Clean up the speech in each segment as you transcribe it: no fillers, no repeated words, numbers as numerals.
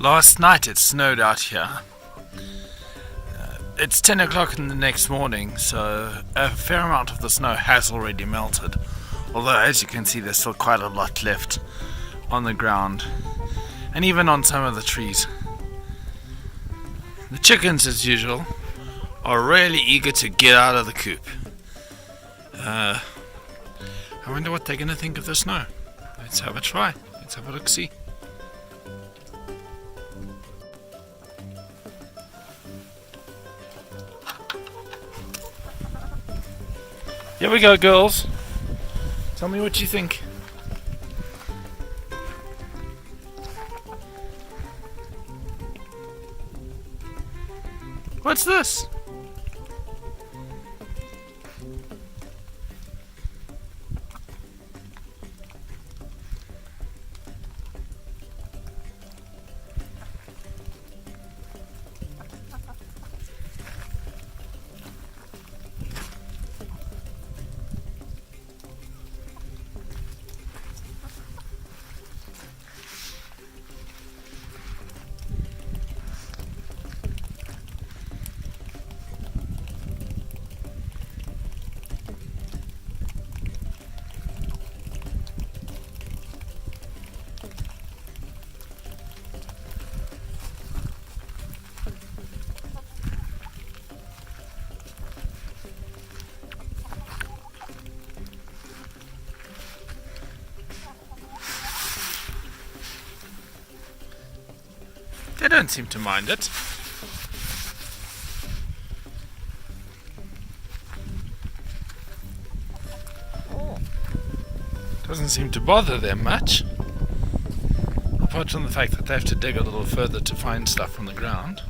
Last night it snowed out here. It's 10 o'clock in the next morning, so a fair amount of the snow has already melted. Although, as you can see, there's still quite a lot left on the ground, and even on some of the trees. The chickens, as usual, are really eager to get out of the coop. I wonder what they're going to think of the snow. Let's have a try. Let's have a look-see. Here we go, girls. Tell me what you think. What's this? They don't seem to mind it. Doesn't seem to bother them much. Apart from the fact that they have to dig a little further to find stuff on the ground.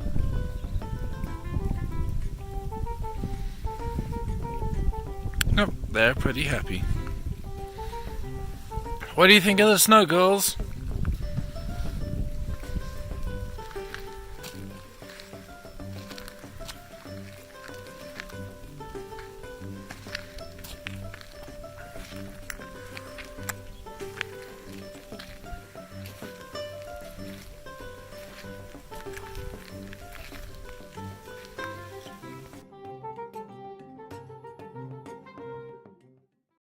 Nope, they're pretty happy. What do you think of the snow, girls?